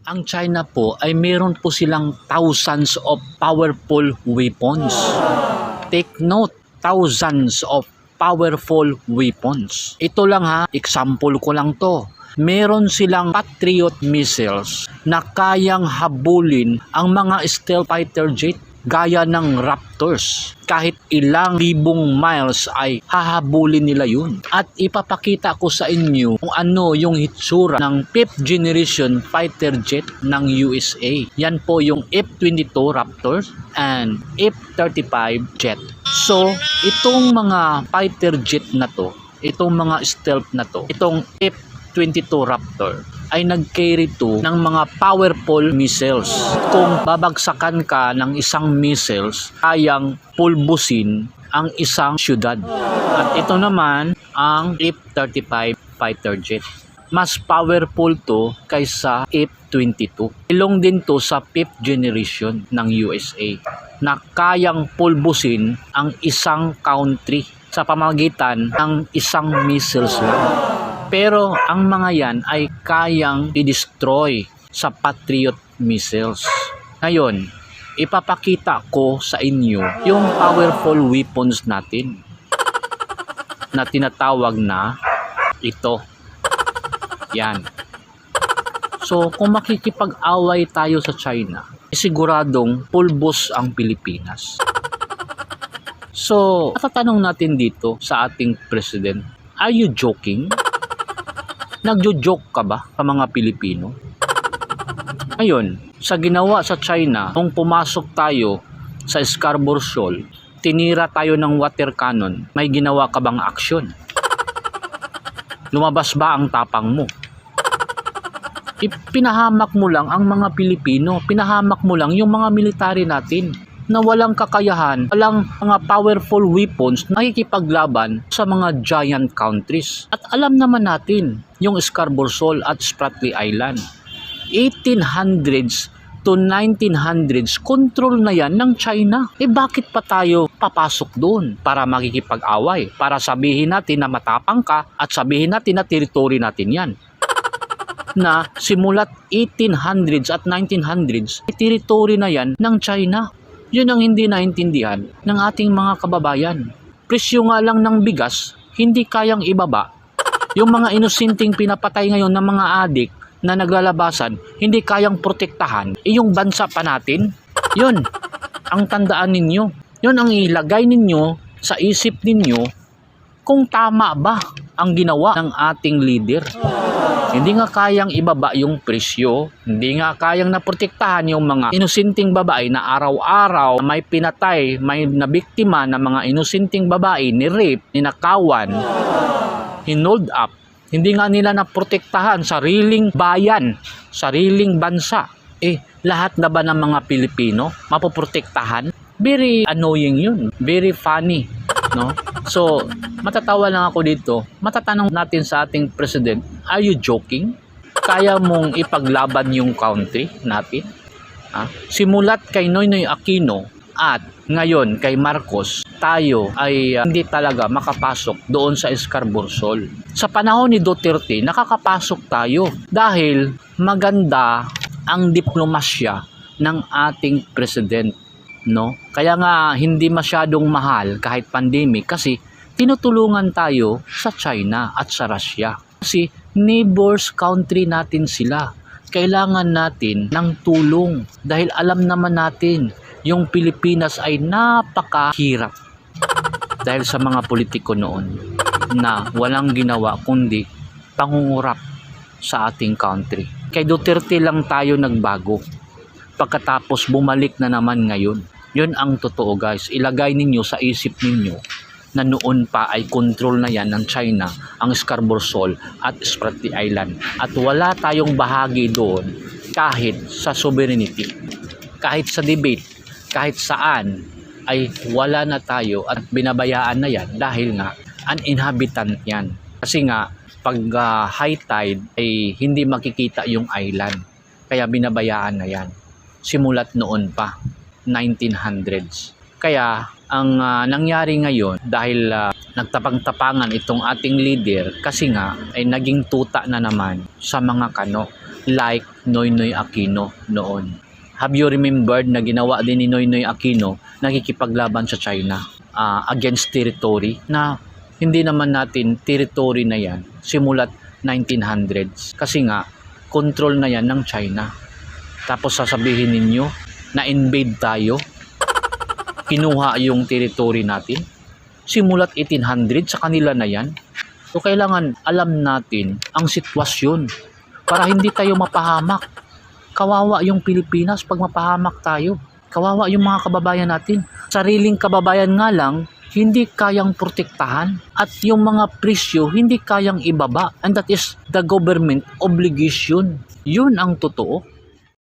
Ang China po ay meron po silang thousands of powerful weapons. Take note, thousands of powerful weapons. Ito lang ha, example ko lang to. Meron silang Patriot missiles na kayang habulin ang mga stealth fighter jet gaya ng Raptors. Kahit ilang libong miles ay hahabulin nila yun. At ipapakita ko sa inyo kung ano yung hitsura ng 5th generation fighter jet ng USA. Yan po yung F-22 Raptors and F-35 jet. So, itong mga fighter jet na to, itong mga stealth na to, itong F-22 Raptor ay nag-carry to ng mga powerful missiles. Kung babagsakan ka ng isang missiles, kayang pulbusin ang isang syudad. At ito naman ang F-35 fighter jet. Mas powerful to kaysa F-22. Ilong din to sa 5th generation ng USA na kayang pulbusin ang isang country sa pamamagitan ng isang missiles lang. Pero ang mga yan ay kayang i-destroy sa Patriot missiles. Ngayon, ipapakita ko sa inyo yung powerful weapons natin na tinatawag na ito. Yan. So, kung makikipag-away tayo sa China, siguradong pulbos ang Pilipinas. So, matatanong natin dito sa ating president, are you joking? Nagjo-joke ka ba sa mga Pilipino? Ngayon, sa ginawa sa China, nung pumasok tayo sa Scarborough Shoal, tinira tayo ng water cannon, may ginawa ka bang aksyon? Lumabas ba ang tapang mo? Pinahamak mo lang ang mga Pilipino, pinahamak mo lang yung mga military natin na walang kakayahan, walang mga powerful weapons na nakikipaglaban sa mga giant countries. At alam naman natin, yung Scarborough Shoal at Spratly Island, 1800s to 1900s, control na yan ng China. Bakit pa tayo papasok doon para makikipag-away? Para sabihin natin na matapang ka at sabihin natin na territory natin yan. Na simulat 1800s at 1900s, territory na yan ng China. Yun ang hindi naintindihan ng ating mga kababayan. Presyo nga lang ng bigas, hindi kayang ibaba. Yung mga inosinteng pinapatay ngayon ng mga adik na naglalabasan, hindi kayang protektahan. Yung bansa pa natin, yun ang tandaan ninyo. Yun ang ilagay ninyo sa isip ninyo kung tama ba ang ginawa ng ating leader. Hindi nga kayang ibaba yung presyo, hindi nga kayang naprotektahan yung mga inosinteng babae na araw-araw may pinatay, may nabiktima ng mga inosinteng babae, ni-rape, ninakawan, hinold up. Hindi nga nila naprotektahan sariling bayan, sariling bansa. Lahat na ba ng mga Pilipino mapoprotektahan? Very annoying yun, very funny, no? So, matatawa lang ako dito. Matatanong natin sa ating president, are you joking? Kaya mong ipaglaban yung country natin? Simulat kay Noynoy Aquino at ngayon kay Marcos, tayo ay hindi talaga makapasok doon sa Scarborough Shoal. Sa panahon ni Duterte, nakakapasok tayo dahil maganda ang diplomasya ng ating president. No? Kaya nga hindi masyadong mahal kahit pandemic kasi tinutulungan tayo sa China at sa Russia. Kasi neighbors country natin sila. Kailangan natin ng tulong dahil alam naman natin yung Pilipinas ay napakahirap dahil sa mga politiko noon na walang ginawa kundi pangungurap sa ating country. Kay Duterte lang tayo nagbago. Pagkatapos bumalik na naman ngayon. Yun ang totoo guys. Ilagay ninyo sa isip ninyo na noon pa ay control na yan ng China ang Scarborough Shoal at Spratly Island. At wala tayong bahagi doon kahit sa sovereignty, kahit sa debate, kahit saan ay wala na tayo at binabayaan na yan dahil nga uninhabitant yan. Kasi nga pag high tide ay hindi makikita yung island. Kaya binabayaan na yan. Simulat noon pa. 1900s. Kaya ang nangyari ngayon dahil nagtapang-tapangan itong ating leader kasi nga ay naging tuta na naman sa mga kano like Noynoy Aquino noon. Have you remembered na ginawa din ni Noynoy Aquino, nakikipaglaban sa China against territory, na hindi naman natin territory na yan simulat 1900s, kasi nga control na yan ng China. Tapos sasabihin ninyo na invade tayo, kinuha yung territory natin simulat 1800 sa kanila na yan. So kailangan alam natin ang sitwasyon para hindi tayo mapahamak. Kawawa yung Pilipinas pag mapahamak tayo. Kawawa yung mga kababayan natin. Sariling kababayan nga lang hindi kayang protektahan, at yung mga presyo hindi kayang ibaba, and that is the government obligation. Yun ang totoo.